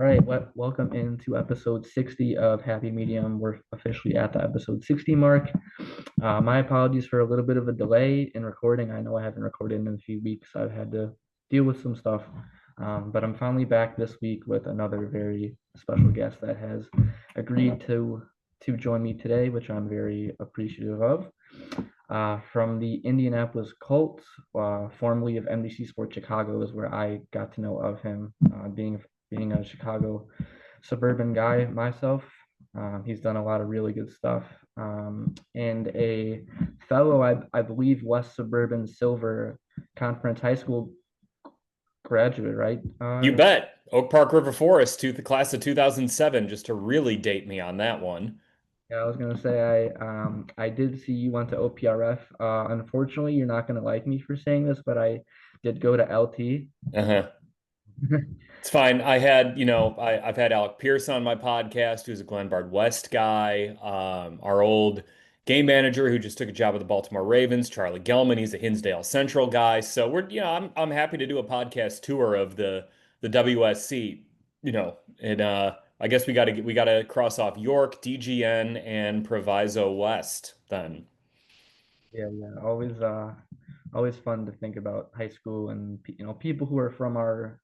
right, welcome into episode 60 of Happy Medium. We're officially at the episode 60 mark. My apologies for a little bit of a delay in recording. I know I haven't recorded in a few weeks. I've had to deal with some stuff, but I'm finally back this week with another very special guest that has agreed to join me today, which I'm very appreciative of. From the Indianapolis Colts, formerly of NBC Sports Chicago, is where I got to know of him, being a Chicago suburban guy myself. He's done a lot of really good stuff. And a fellow, I believe, West Suburban Silver Conference High School graduate, right? You bet. Oak Park River Forest, the class of 2007, just to really date me on that one. Yeah, I was gonna say I did see you went to OPRF. Unfortunately, you're not gonna like me for saying this, but I did go to LT. Uh-huh. It's fine. I've had Alec Pierce on my podcast, who's a Glenbard West guy. Our old game manager who just took a job with the Baltimore Ravens, Charlie Gelman. He's a Hinsdale Central guy. So I'm happy to do a podcast tour of the WSC. And I guess we gotta cross off York, DGN, and Proviso West then. Yeah. Always fun to think about high school and people who are from our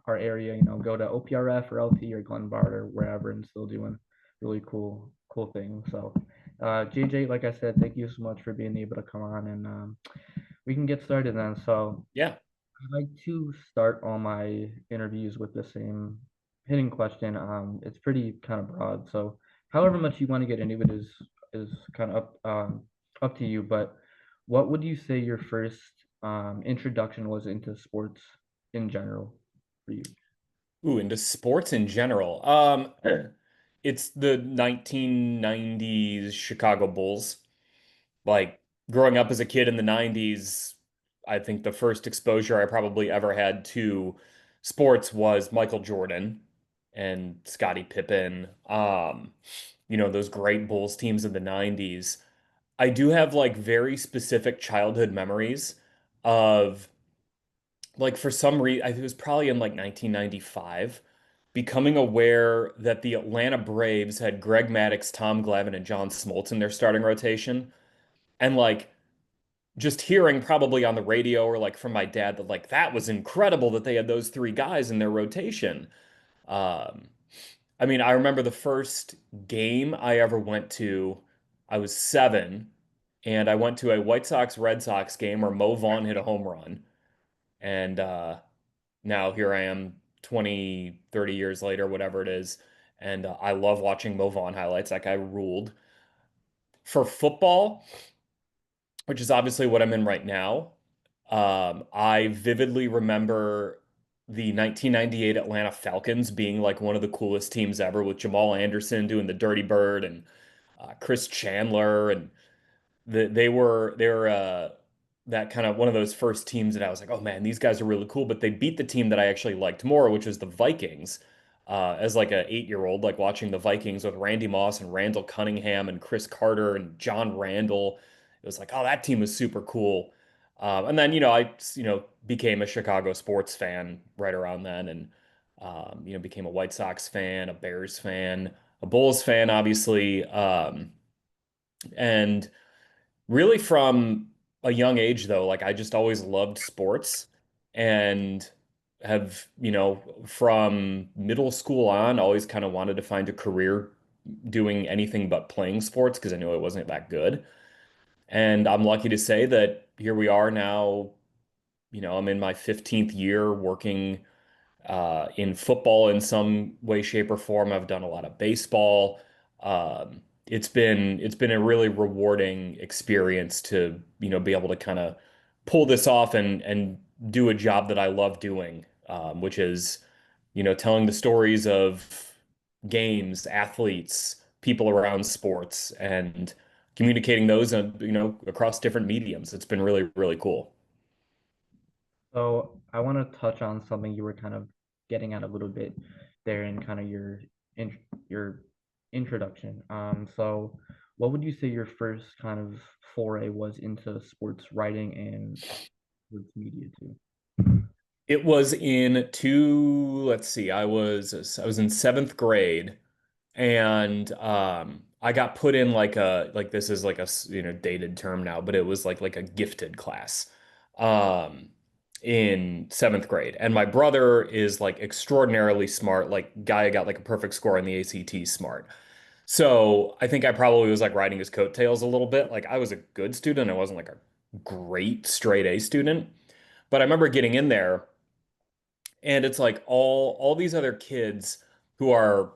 area. Go to OPRF or LT or Glenbard or wherever and still doing really cool things. So, JJ, like I said, thank you so much for being able to come on and we can get started then. So, Yeah. I like to start all my interviews with the same hitting question. It's pretty kind of broad, so however much you want to get into it is kind of up to you. But what would you say your first introduction was into sports in general for you? Ooh, into sports in general. It's the 1990s Chicago Bulls. Like growing up as a kid in the 90s, I think the first exposure I probably ever had to sports was Michael Jordan and Scottie Pippen. Those great Bulls teams in the 90s. I do have like very specific childhood memories of like for some reason, it was probably in like 1995, becoming aware that the Atlanta Braves had Greg Maddux, Tom Glavine, and John Smoltz in their starting rotation. And like just hearing probably on the radio or like from my dad that like that was incredible that they had those three guys in their rotation. Um, I mean, I remember the first game I ever went to, I was 7, and I went to a White Sox Red Sox game where Mo Vaughn hit a home run. And now here I am 20, 30 years later, whatever it is. And I love watching Mo Vaughn highlights. That guy ruled. For football, which is obviously what I'm in right now, I vividly remember the 1998 Atlanta Falcons being like one of the coolest teams ever with Jamal Anderson doing the Dirty Bird and Chris Chandler and they were that kind of one of those first teams that I was like, oh man, these guys are really cool. But they beat the team that I actually liked more, which was the Vikings. As like a 8-year-old, like watching the Vikings with Randy Moss and Randall Cunningham and Chris Carter and John Randall, it was like, oh, that team was super cool. And then I became a Chicago sports fan right around then, and became a White Sox fan, a Bears fan, a Bulls fan, obviously, and really from a young age though, like I just always loved sports and have, from middle school on, always kind of wanted to find a career doing anything but playing sports because I knew I wasn't that good. And I'm lucky to say that here we are now, I'm in my 15th year working in football in some way, shape, or form. I've done a lot of baseball. It's been a really rewarding experience to, be able to kind of pull this off and do a job that I love doing, which is, telling the stories of games, athletes, people around sports, and communicating those, across different mediums. It's been really, really cool. So I want to touch on something you were kind of getting at a little bit there in kind of your introduction. So what would you say your first kind of foray was into sports writing and sports media too? It was in let's see, I was in seventh grade, and I got put in like this is like dated term now, but it was like a gifted class um in seventh grade. And my brother is like extraordinarily smart, like guy got like a perfect score on the ACT smart. So I think I probably was like riding his coattails a little bit. Like I was a good student, I wasn't like a great straight A student. But I remember getting in there, and it's like all these other kids who are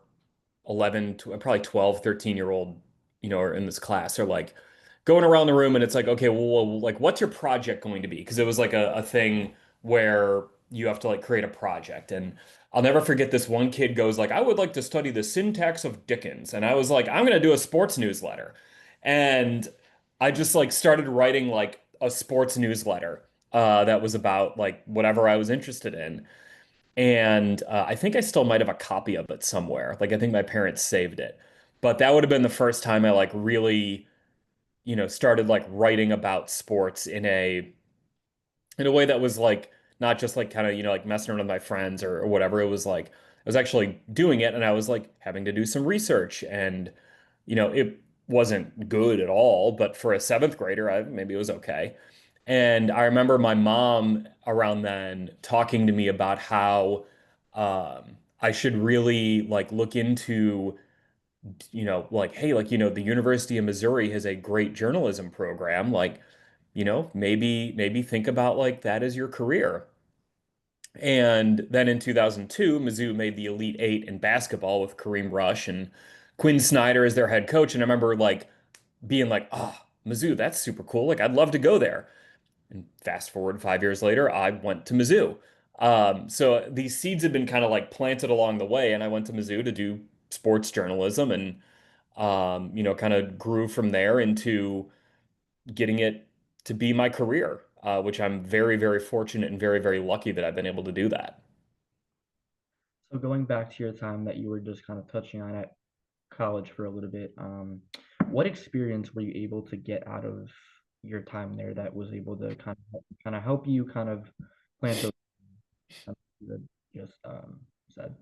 11 to probably 12, 13-year old, are in this class are like going around the room, and it's like, okay, well, like what's your project going to be? Because it was like a thing where you have to like create a project. And I'll never forget, this one kid goes like, I would like to study the syntax of Dickens. And I was like, I'm going to do a sports newsletter. And I just like started writing like a sports newsletter that was about like whatever I was interested in. And I think I still might have a copy of it somewhere. Like I think my parents saved it. But that would have been the first time I like really, started like writing about sports in a way that was like not just like kind of, like messing around with my friends or whatever. It was like I was actually doing it, and I was like having to do some research, and it wasn't good at all, but for a seventh grader, maybe it was okay. And I remember my mom around then talking to me about how I should really like look into, like, hey, like, the University of Missouri has a great journalism program. Like, maybe think about like that as your career. And then in 2002, Mizzou made the Elite Eight in basketball with Kareem Rush and Quinn Snyder as their head coach. And I remember like being like, oh, Mizzou, that's super cool. Like, I'd love to go there. And fast forward 5 years later, I went to Mizzou. So these seeds had been kind of like planted along the way, and I went to Mizzou to do sports journalism, and kind of grew from there into getting it to be my career, which I'm very, very fortunate and very, very lucky that I've been able to do that. So going back to your time that you were just kind of touching on at college for a little bit, what experience were you able to get out of your time there that was able to kind of help you kind of plant those you had just said?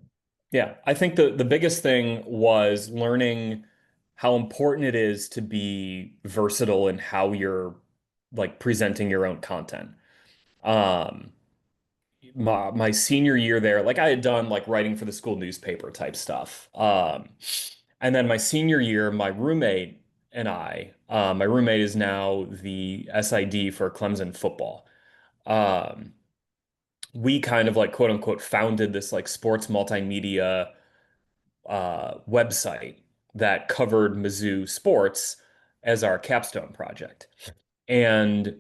Yeah, I think the biggest thing was learning how important it is to be versatile in how you're like presenting your own content. Um, my senior year there, like I had done like writing for the school newspaper type stuff. And then my senior year, my roommate is now the SID for Clemson football. Um, we kind of like quote unquote founded this like sports multimedia website that covered Mizzou sports as our capstone project. And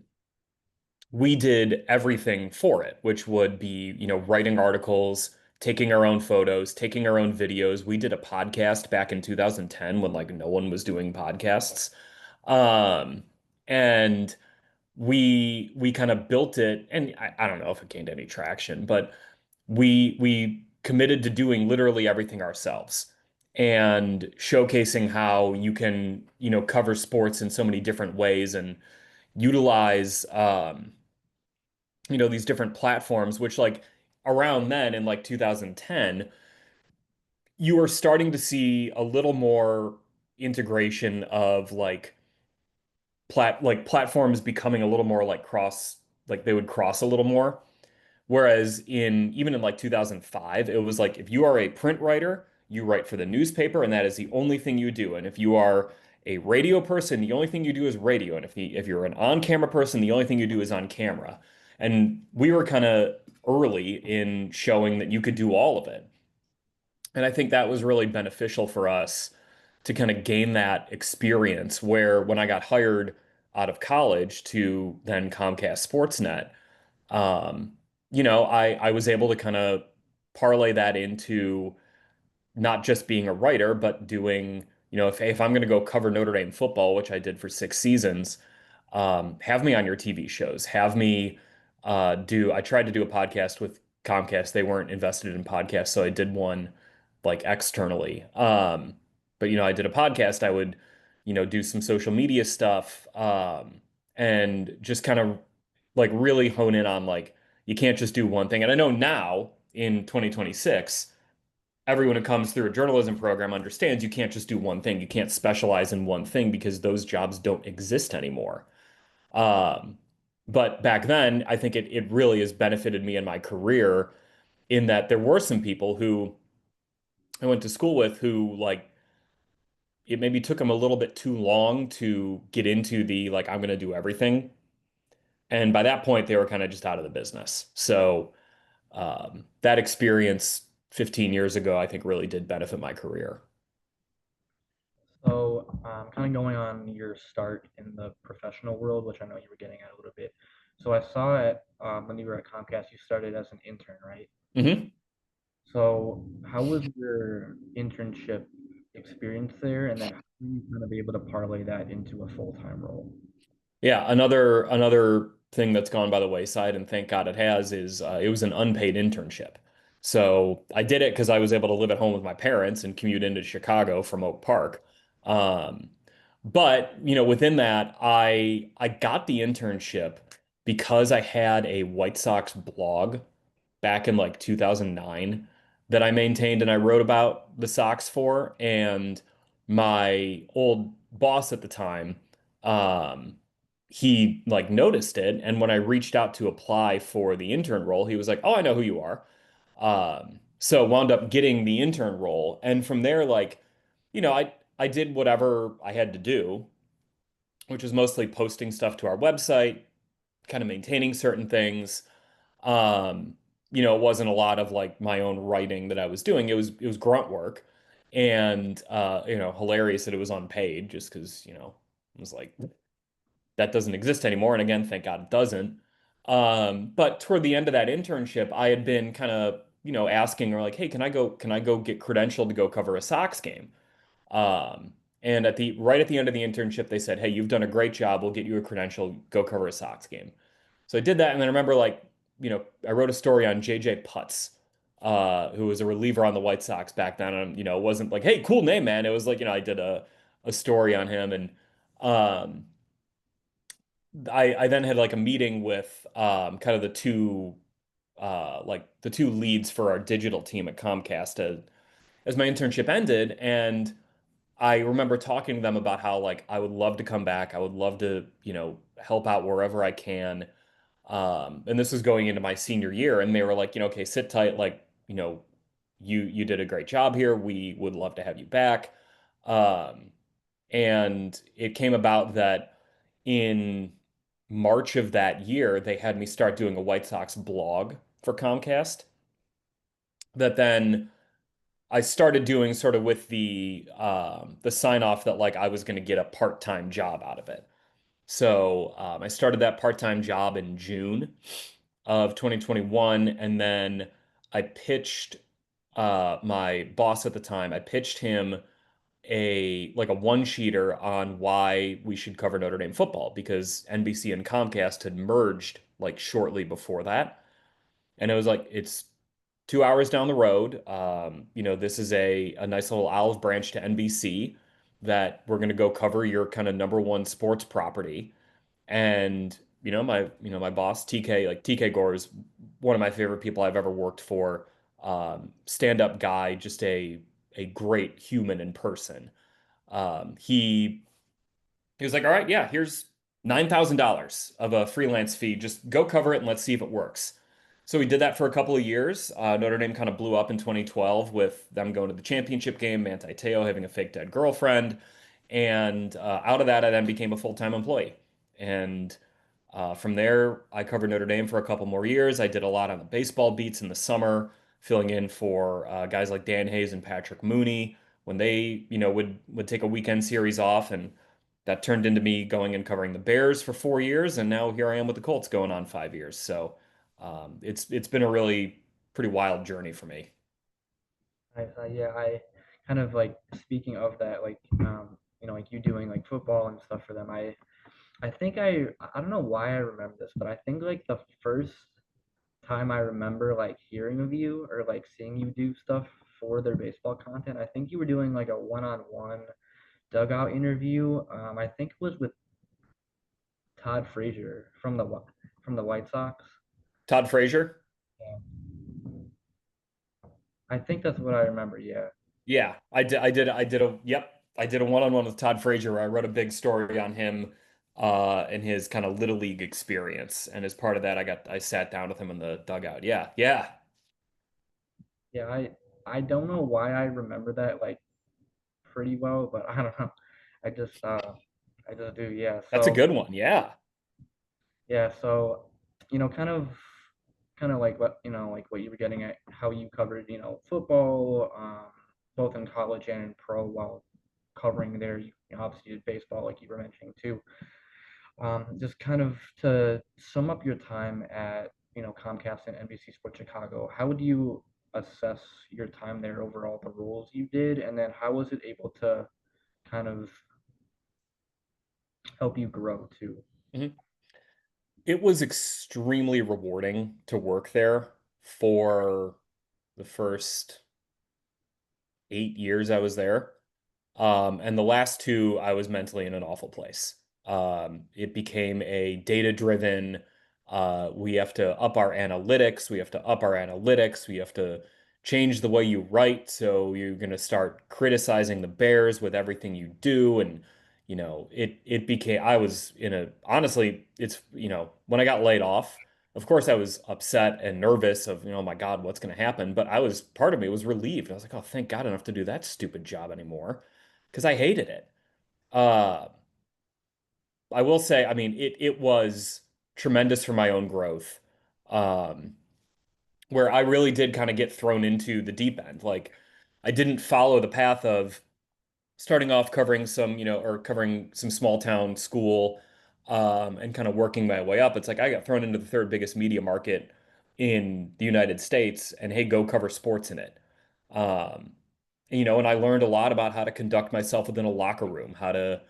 we did everything for it, which would be, writing articles, taking our own photos, taking our own videos. We did a podcast back in 2010 when like no one was doing podcasts. Um, and we kind of built it, and I don't know if it gained any traction, but we committed to doing literally everything ourselves and showcasing how you can, cover sports in so many different ways and utilize these different platforms, which like around then in like 2010, you were starting to see a little more integration of like platforms becoming a little more like like they would cross a little more. Whereas even in like 2005, it was like if you are a print writer, you write for the newspaper, and that is the only thing you do. And if you are a radio person, the only thing you do is radio. And if you're an on-camera person, the only thing you do is on camera. And we were kind of early in showing that you could do all of it. And I think that was really beneficial for us to kind of gain that experience where when I got hired out of college to then Comcast Sportsnet, um, I was able to kind of parlay that into not just being a writer, but doing, if I'm going to go cover Notre Dame football, which I did for 6 seasons, have me on your TV shows. Have me I tried to do a podcast with Comcast. They weren't invested in podcasts, so I did one like externally. But I did a podcast. I would, do some social media stuff, and just kind of like really hone in on like You can't just do one thing. And I know now in 2026, everyone who comes through a journalism program understands you can't just do one thing. You can't specialize in one thing because those jobs don't exist anymore. Um, but back then, I think it really has benefited me in my career in that there were some people who I went to school with who like it maybe took them a little bit too long to get into the like I'm going to do everything. And by that point, they were kind of just out of the business. So that experience 15 years ago, I think really did benefit my career. So, kind of going on your start in the professional world, which I know you were getting at a little bit. So I saw it when you were at Comcast, you started as an intern, right? Hmm. So how was your internship experience there, and then how were you kind of able to parlay that into a full-time role? Yeah, another thing that's gone by the wayside, and thank God it has, is it was an unpaid internship. So I did it because I was able to live at home with my parents and commute into Chicago from Oak Park. Um, but within that, I got the internship because I had a White Sox blog back in like 2009 that I maintained and I wrote about the Sox for. And my old boss at the time, um, he like noticed it. And when I reached out to apply for the intern role, he was like, "Oh, I know who you are." So wound up getting the intern role. And from there, like, I did whatever I had to do, which was mostly posting stuff to our website, kind of maintaining certain things. Um, it wasn't a lot of like my own writing that I was doing. It was grunt work, and hilarious that it was unpaid, just because it was like that doesn't exist anymore. And again, thank God it doesn't. But toward the end of that internship, I had been kind of asking or like, hey, can I go get credentialed to go cover a Sox game? And right at the end of the internship, they said, "Hey, you've done a great job. We'll get you a credential. Go cover a Sox game." So I did that, and then I remember like, I wrote a story on JJ Putz, who was a reliever on the White Sox back then. And it wasn't like, "Hey, cool name, man." It was like, I did a story on him, and um, I then had like a meeting with kind of the two leads for our digital team at Comcast as my internship ended, and I remember talking to them about how like I would love to come back. I would love to, help out wherever I can. And this was going into my senior year, and they were like, okay, sit tight, like, you did a great job here. We would love to have you back. Um, and it came about that in March of that year, they had me start doing a White Sox blog for Comcast that then I started doing sort of with the sign off that like I was going to get a part-time job out of it. So I started that part-time job in June of 2021, and then I pitched my boss at the time. I pitched him a one-sheeter on why we should cover Notre Dame football because NBC and Comcast had merged like shortly before that. And it was like it's 2 hours down the road. This is a nice little olive branch to NBC that we're going to go cover your kind of number one sports property. And my boss TK, like TK Gore, is one of my favorite people I've ever worked for. Stand-up guy, just a great human in person. He was like, "All right, yeah, here's $9,000 of a freelance fee. Just go cover it and let's see if it works." So we did that for a couple of years. Notre Dame kind of blew up in 2012 with them going to the championship game, Manti Te'o having a fake dead girlfriend. And out of that, I then became a full-time employee. And from there, I covered Notre Dame for a couple more years. I did a lot on the baseball beats in the summer, filling in for guys like Dan Hayes and Patrick Mooney when they, would take a weekend series off, and that turned into me going and covering the Bears for 4 years, and now here I am with the Colts going on 5 years. So it's been a really pretty wild journey for me. Yeah, I kind of like speaking of that, like like you doing like football and stuff for them. I think I don't know why I remember this, but I think like the first time I remember like hearing of you or like seeing you do stuff for their baseball content, I think you were doing like a one-on-one dugout interview. I think it was with Todd Frazier from the White Sox. Todd Frazier. Yeah. I think that's what I remember. Yeah. Yeah, I did a one-on-one with Todd Frazier where I wrote a big story on him and his kind of little league experience. And as part of that, I sat down with him in the dugout. Yeah, yeah. Yeah. I don't know why I remember that like pretty well, but I don't know. I just uh I just do. Yeah. That's a So good one. Yeah. yeah. So kind of like what like what you were getting at, how you covered football, both in college and in pro while covering there. You obviously did baseball, like you were mentioning too. Just kind of to sum up your time at Comcast and NBC Sports Chicago, how would you assess your time there overall, the roles you did, and then how was it able to kind of help you grow too? Mhm. It was extremely rewarding to work there for the first 8 years I was there. And the last two, I was mentally in an awful place. It became a data-driven, we have to up our analytics, we have to up our analytics, we have to change the way you write. So you're going to start criticizing the Bears with everything you do. And, it became, I was in a, honestly, when I got laid off, of course, I was upset and nervous of, oh my God, what's going to happen? But part of me was relieved. I was like, oh, thank God I don't have to do that stupid job anymore because I hated it. Uh, I will say, I mean, it was tremendous for my own growth, um, where I really did kind of get thrown into the deep end. Like, I didn't follow the path of starting off covering or covering some small town school, and kind of working my way up. It's like I got thrown into the third biggest media market in the United States, and hey, go cover sports in it. Um, and I learned a lot about how to conduct myself within a locker room, how to,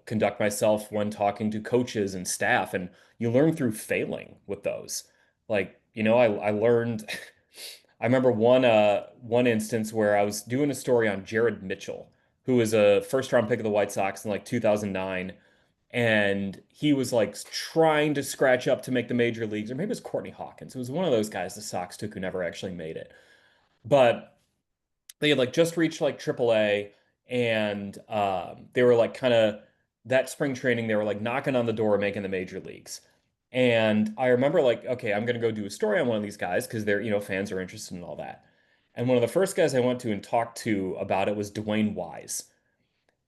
conduct myself when talking to coaches and staff. And you learn through failing with those. Like, I learned. I remember one instance where I was doing a story on Jared Mitchell, who was a first round pick of the White Sox in like 2009, and he was like trying to scratch up to make the major leagues, or maybe it was Courtney Hawkins. It was one of those guys the Sox took who never actually made it. But they had like just reached like AAA, and they were like kind of that spring training, they were like knocking on the door making the major leagues. And I remember like, okay, I'm gonna go do a story on one of these guys because they're, fans are interested in all that. And one of the first guys I went to and talked to about it was Dwayne Wise.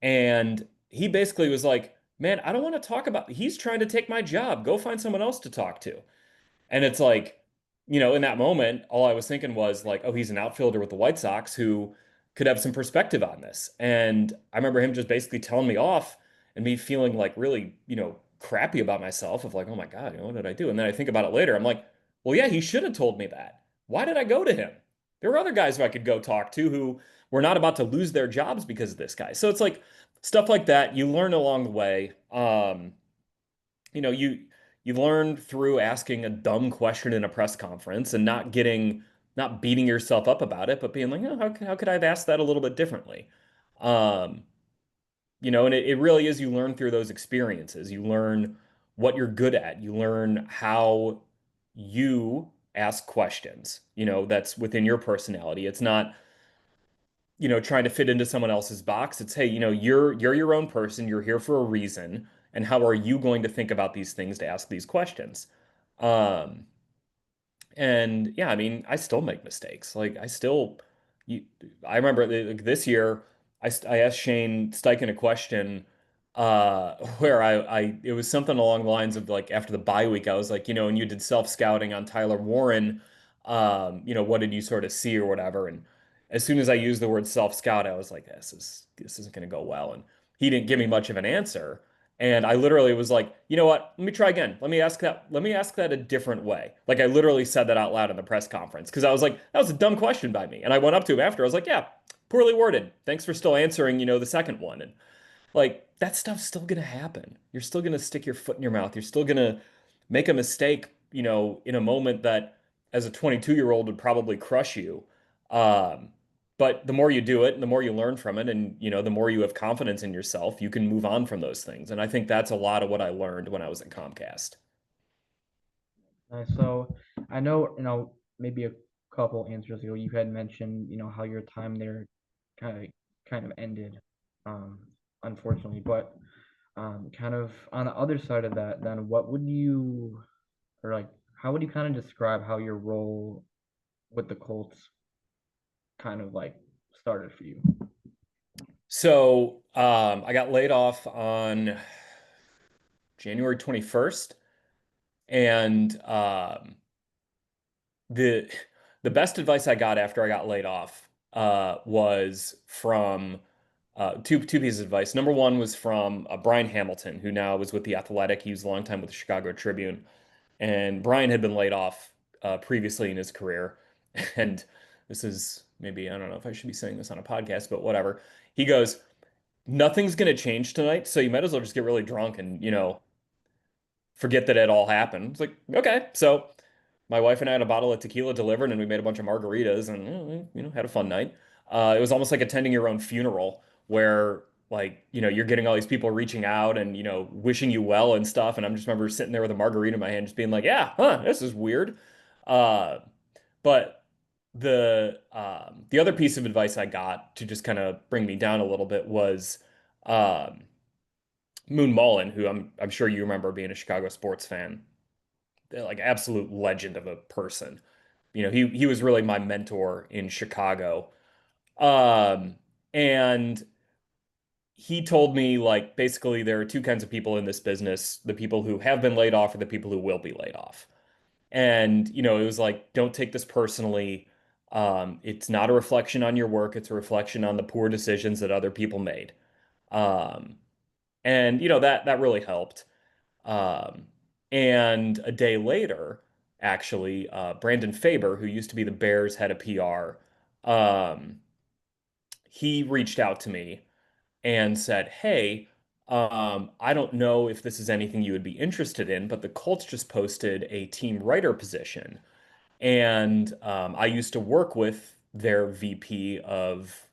And he basically was like, man, I don't want to talk about, he's trying to take my job. Go find someone else to talk to. And it's like, in that moment, all I was thinking was like, oh, he's an outfielder with the White Sox who could have some perspective on this. And I remember him just basically telling me off and me feeling like really, crappy about myself of like, oh my God, what did I do? And then I think about it later. I'm like, well, yeah, he should have told me that. Why did I go to him? There were other guys who I could go talk to who were not about to lose their jobs because of this guy. So it's like stuff like that you learn along the way. You know, you learn through asking a dumb question in a press conference and not beating yourself up about it, but being like, oh, how could I have asked that a little bit differently? Um, and it really is you learn through those experiences. You learn what you're good at. You learn how you ask questions, that's within your personality. It's not trying to fit into someone else's box. It's, hey, you're your own person. You're here for a reason. And how are you going to think about these things to ask these questions? Um, and yeah, I mean, I still make mistakes. Like you, I remember like this year, I asked Shane Steichen a question, where it was something along the lines of like after the bye week, I was like, and you did self-scouting on Tyler Warren, what did you sort of see or whatever? And as soon as I used the word self-scout, I was like, this isn't going to go well. And he didn't give me much of an answer. And I literally was like, you know what? Let me try again. Let me ask that a different way. Like I literally said that out loud in the press conference because I was like, that was a dumb question by me. And I went up to him after. I was like, yeah, poorly worded. Thanks for still answering, the second one. And like that stuff's still gonna happen. You're still gonna stick your foot in your mouth. You're still gonna make a mistake, in a moment that as a 22-year-old would probably crush you. Um, but the more you do it and the more you learn from it and the more you have confidence in yourself, you can move on from those things. And I think that's a lot of what I learned when I was at Comcast. So I know, maybe a couple answers ago you had mentioned, how your time there kind of kind of ended, um, unfortunately. But kind of on the other side of that, then what would you, or like, how would you kind of describe how your role with the Colts kind of like started for you? So I got laid off on January 21st, and the the best advice I got after I got laid off was from two pieces of advice. Number one was from Brian Hamilton, who now was with the Athletic. He was a long time with the Chicago Tribune, and Brian had been laid off previously in his career. And this is maybe, I don't know if I should be saying this on a podcast, but whatever. He goes, nothing's going to change tonight, so you might as well just get really drunk and, forget that it all happened. It's like, okay. So my wife and I had a bottle of tequila delivered and we made a bunch of margaritas and, had a fun night. It was almost like attending your own funeral where like, you're getting all these people reaching out and, wishing you well and stuff. And I just remember sitting there with a margarita in my hand, just being like, yeah, huh, this is weird. Uh, but the other piece of advice I got to just kind of bring me down a little bit was um, Moon Mullen, who I'm sure you remember being a Chicago sports fan, like absolute legend of a person. He was really my mentor in Chicago. Um, and he told me like basically there are two kinds of people in this business, the people who have been laid off or the people who will be laid off. And, it was like, don't take this personally. It's not a reflection on your work, it's a reflection on the poor decisions that other people made. Um, and that really helped. Um, and a day later, actually, Brandon Faber, who used to be the Bears head of PR, he reached out to me and said, "Hey, I don't know if this is anything you would be interested in, but the Colts just posted a team writer position, and I used to work with their VP of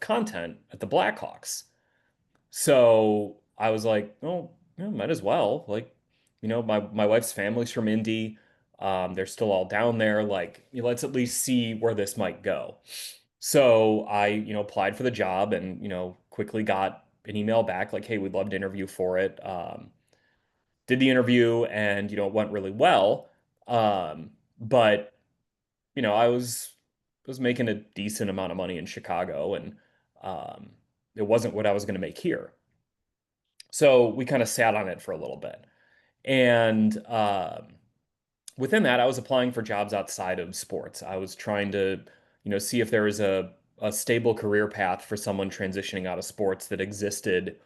content at the Blackhawks." So I was like, oh, yeah, might as well. Like, my wife's family's from Indy. They're still all down there. Like, let's at least see where this might go. So I, applied for the job and, quickly got an email back like, hey, we'd love to interview for it. Did the interview and, it went really well. But, I was making a decent amount of money in Chicago and um, it wasn't what I was going to make here. So we kind of sat on it for a little bit. And within that, I was applying for jobs outside of sports. I was trying to, see if there was a stable career path for someone transitioning out of sports that existed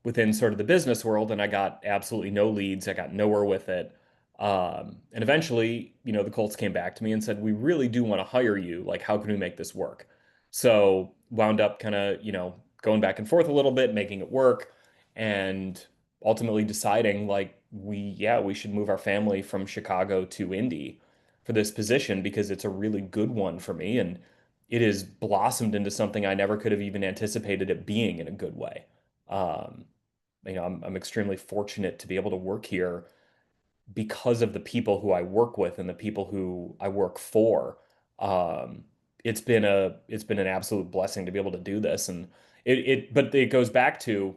within sort of the business world. And I got absolutely no leads. I got nowhere with it. And eventually, the Colts came back to me and said, we really do want to hire you. Like, how can we make this work? So wound up kind of, going back and forth a little bit, making it work, and ultimately deciding like we should move our family from Chicago to Indy for this position because it's a really good one for me and it has blossomed into something I never could have even anticipated it being in a good way. Um, I'm extremely fortunate to be able to work here because of the people who I work with and the people who I work for. Um, it's been an absolute blessing to be able to do this, and but it goes back to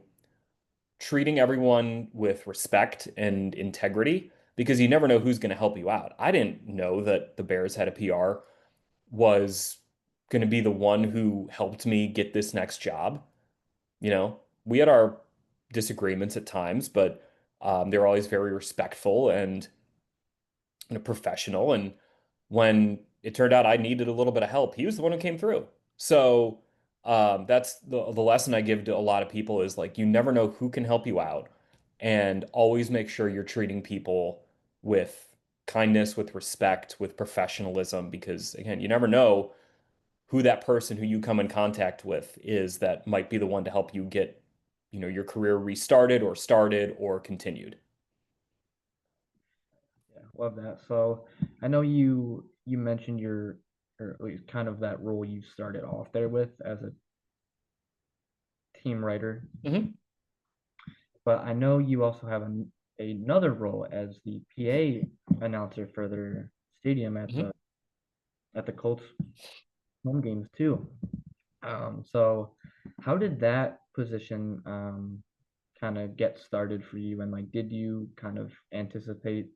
treating everyone with respect and integrity because you never know who's going to help you out. I didn't know that the Bears had a PR was going to be the one who helped me get this next job. We had our disagreements at times, but they were always very respectful and professional. And when it turned out I needed a little bit of help, he was the one who came through. So that's the lesson I give to a lot of people is like you never know who can help you out, and always make sure you're treating people with kindness, with respect, with professionalism, because again, you never know who that person who you come in contact with is that might be the one to help you get, your career restarted or started or continued. Yeah, love that. So I know you mentioned your, or at least kind of that role you started off there with as a team writer, Mhm. but I know you also have another role as the PA announcer for their stadium Mhm. at the Colts home games too. So how did that position kind of get started for you, and like did you kind of anticipate,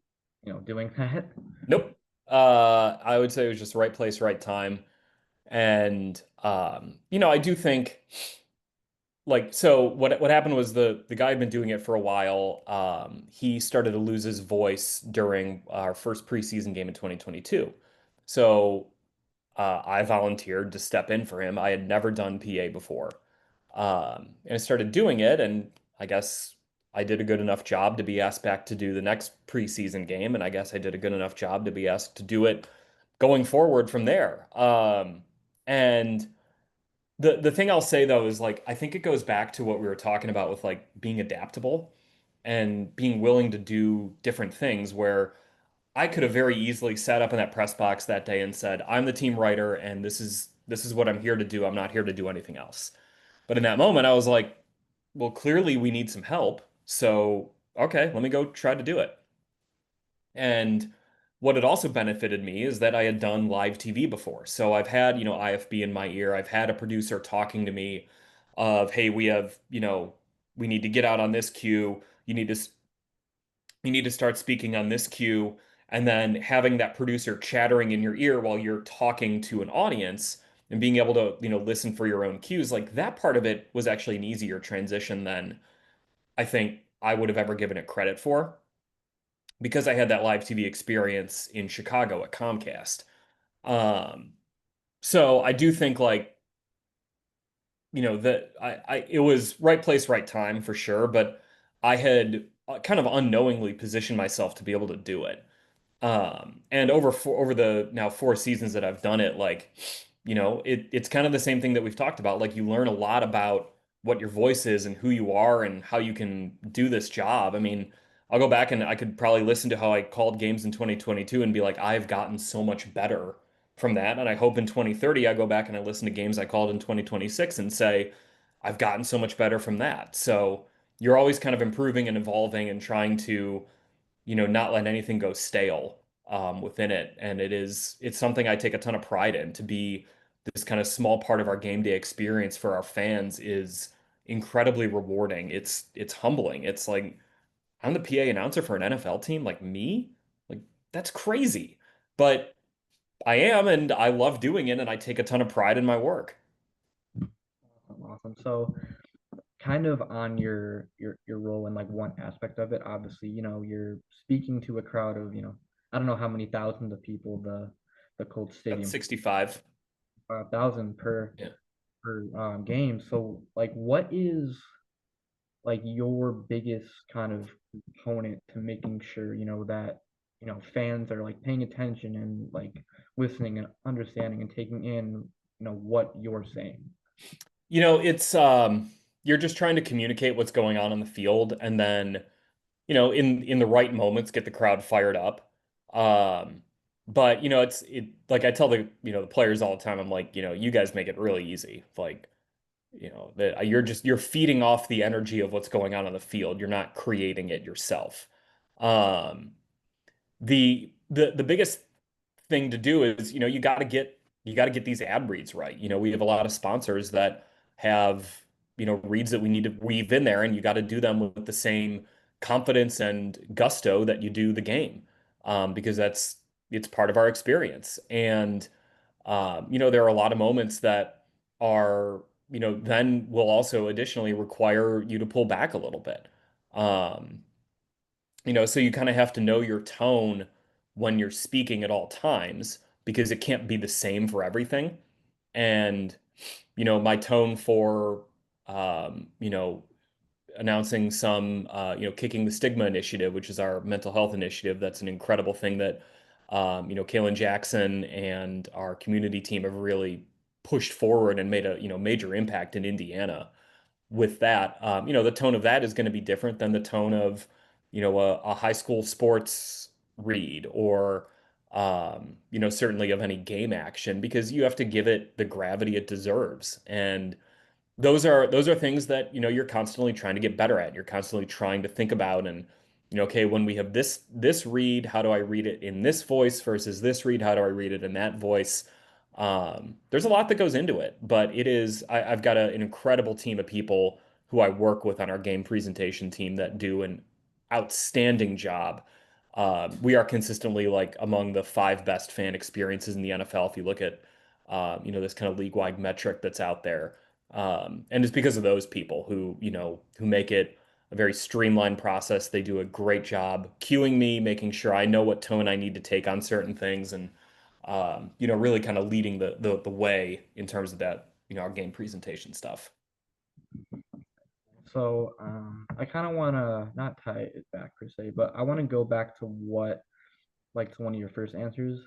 doing that? Nope. I would say it was just right place, right time. And I do think like so what happened was the guy had been doing it for a while. He started to lose his voice during our first preseason game in 2022. So I volunteered to step in for him. I had never done PA before. And I started doing it, and I guess I did a good enough job to be asked back to do the next preseason game, and I guess I did a good enough job to be asked to do it going forward from there. And the thing I'll say though is like I think it goes back to what we were talking about with like being adaptable and being willing to do different things where I could have very easily sat up in that press box that day and said, "I'm the team writer and this is what I'm here to do. I'm not here to do anything else." But in that moment I was like, "Well, clearly we need some help. So, okay, let me go try to do it." And what had also benefited me is that I had done live TV before. So I've had, IFB in my ear. I've had a producer talking to me of, hey, we need to get out on this cue. You need to start speaking on this cue. And then having that producer chattering in your ear while you're talking to an audience and being able to, listen for your own cues, like that part of it was actually an easier transition than I think I would have ever given it credit for because I had that live TV experience in Chicago at Comcast. Um, so I do think like, that it was right place, right time for sure, but I had kind of unknowingly positioned myself to be able to do it. And over the now 4 seasons that I've done it, like, it's kind of the same thing that we've talked about. Like you learn a lot about what your voice is and who you are and how you can do this job. I mean, I'll go back and I could probably listen to how I called games in 2022 and be like, I've gotten so much better from that. And I hope in 2030 I go back and I listen to games I called in 2026 and say, I've gotten so much better from that. So you're always kind of improving and evolving and trying to not let anything go stale within it. And it's something I take a ton of pride in to be this kind of small part of our game day experience for our fans is incredibly rewarding. It's humbling. It's like I'm the PA announcer for an NFL team, like me? Like that's crazy. But I am, and I love doing it, and I take a ton of pride in my work. Awesome. So kind of on your role in like one aspect of it, obviously, you're speaking to a crowd of, I don't know how many thousands of people the Colts At stadium, 65. 5,000 Yeah. per game. So like what is like your biggest kind of component to making sure, that fans are like paying attention and like listening and understanding and taking in, what you're saying? It's you're just trying to communicate what's going on the field and then in the right moments, get the crowd fired up. Um, but it like I tell the players all the time, I'm like, you guys make it really easy. Like, that you're feeding off the energy of what's going on the field. You're not creating it yourself. Um, the biggest thing to do is, you got to get these ad reads right. We have a lot of sponsors that have, reads that we need to weave in there, and you got to do them with the same confidence and gusto that you do the game, because it's part of our experience. And there are a lot of moments that are, then will also additionally require you to pull back a little bit. Um, so you kind of have to know your tone when you're speaking at all times because it can't be the same for everything. And, my tone for, um, you know, announcing some, Kicking the Stigma initiative, which is our mental health initiative. That's an incredible thing that, Kalen Jackson and our community team have really pushed forward and made a, major impact in Indiana with that. The tone of that is going to be different than the tone of, a high school sports read or, certainly of any game action because you have to give it the gravity it deserves. And those are things that, you're constantly trying to get better at. You're constantly trying to think about and Okay, when we have this read, how do I read it in this voice versus this read, how do I read it in that voice? There's a lot that goes into it, but I've got an incredible team of people who I work with on our game presentation team that do an outstanding job. We are consistently like among the five best fan experiences in the NFL if you look at this kind of league-wide metric that's out there. And it's because of those people who make it a very streamlined process. They do a great job cueing me, making sure I know what tone I need to take on certain things, and really kind of leading the way in terms of that, our game presentation stuff. So I kind of want to not tie it back per se, but I want to go back to to one of your first answers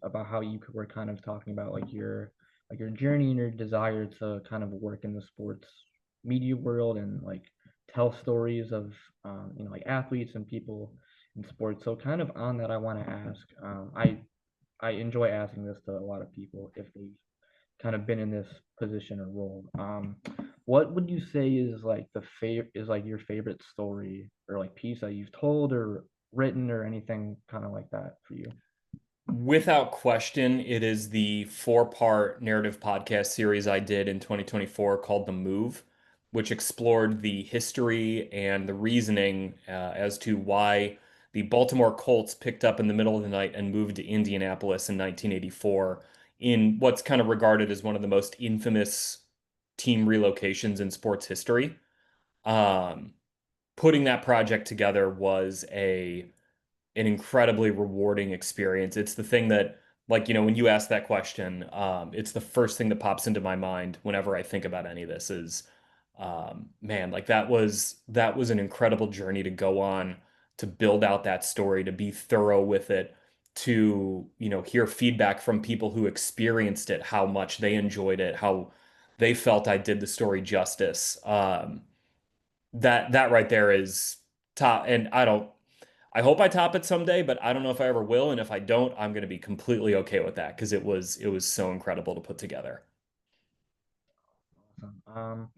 about how were kind of talking about like your journey and your desire to kind of work in the sports media world and like tell stories of like athletes and people in sports. So kind of on that, I want to ask. I enjoy asking this to a lot of people if they've kind of been in this position or role. What would you say is like your favorite story or like piece that you've told or written or anything kind of like that for you? Without question, it is the four-part narrative podcast series I did in 2024 called The Move, which explored the history and the reasoning as to why the Baltimore Colts picked up in the middle of the night and moved to Indianapolis in 1984 in what's kind of regarded as one of the most infamous team relocations in sports history. Um, Putting that project together was an incredibly rewarding experience. It's the thing that, like, when you ask that question, it's the first thing that pops into my mind whenever I think about any of this is, man, like that was an incredible journey to go on, to build out that story, to be thorough with it, to, hear feedback from people who experienced it, how much they enjoyed it, how they felt I did the story justice. That right there is top, and I hope I top it someday, but I don't know if I ever will. And if I don't, I'm going to be completely okay with that because it was so incredible to put together. Awesome.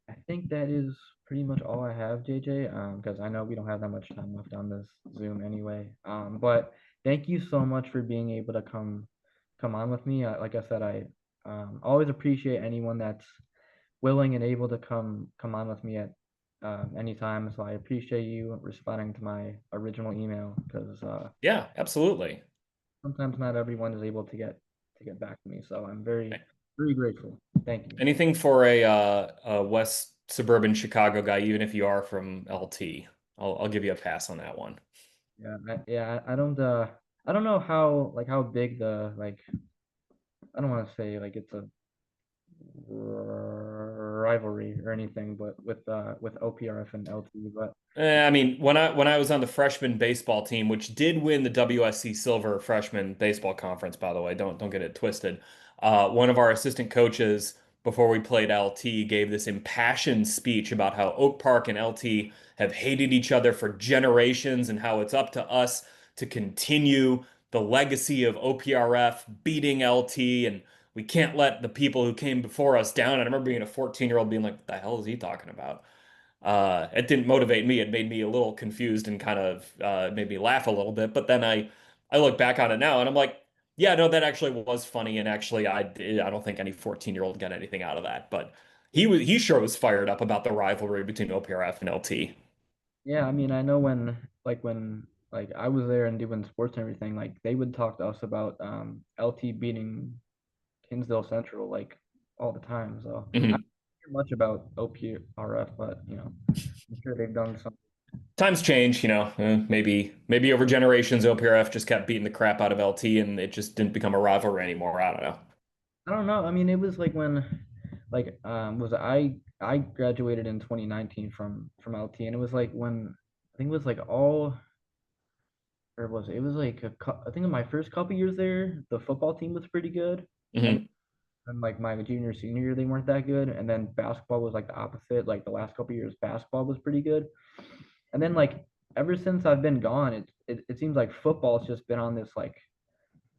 I think that is pretty much all I have, JJ. Because I know we don't have that much time left on this Zoom anyway. But thank you so much for being able to come on with me. Like I said, I always appreciate anyone that's willing and able to come on with me at any time. So I appreciate you responding to my original email because Yeah, absolutely. sometimes not everyone is able to get back to me. So I'm very grateful. Thank you. Anything for a West suburban Chicago guy, even if you are from LT, I'll give you a pass on that one. I don't know how big the like I don't want to say like it's a rivalry or anything, but with OPRF and LT, but I mean, when I was on the freshman baseball team, which did win the WSC Silver Freshman Baseball Conference, by the way, don't get it twisted. One of our assistant coaches before we played LT gave this impassioned speech about how Oak Park and LT have hated each other for generations and how it's up to us to continue the legacy of OPRF beating LT, and we can't let the people who came before us down. And I remember being a 14-year-old being like, what the hell is he talking about? It didn't motivate me. It made me a little confused and kind of made me laugh a little bit. But then I look back on it now and I'm like, yeah, no, that actually was funny. And actually, I don't think any 14-year-old got anything out of that. But he sure was fired up about the rivalry between OPRF and LT. yeah, I mean I know when like I was there and doing sports and everything, like they would talk to us about LT beating Hinsdale Central like all the time. So I don't Mhm. hear much about OPRF, but I'm sure they've done some. Times change, maybe over generations, OPRF just kept beating the crap out of LT and it just didn't become a rivalry anymore. I don't know. I don't know. I mean, it was like when, like, was I graduated in 2019 from LT, and it was like when I think it was like all or was it? It was like I think in my first couple years there, the football team was pretty good, and Hmm. then like my junior senior year they weren't that good, and then basketball was like the opposite. Like the last couple years, basketball was pretty good, and then like ever since I've been gone, it seems like football's just been on this like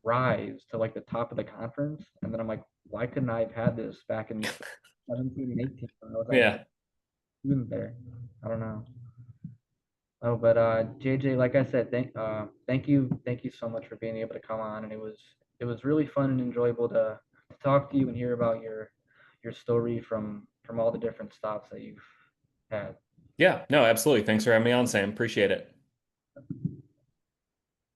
rise to like the top of the conference. And then I'm like, why couldn't I have had this back in 17 and 18 when I was actually Yeah. student there? I don't know. Oh, but JJ, like I said, thank you so much for being able to come on, and it was really fun and enjoyable to talk to you and hear about your story from all the different stops that you've had. Yeah, no, absolutely. Thanks for having me on, Sam. Appreciate it.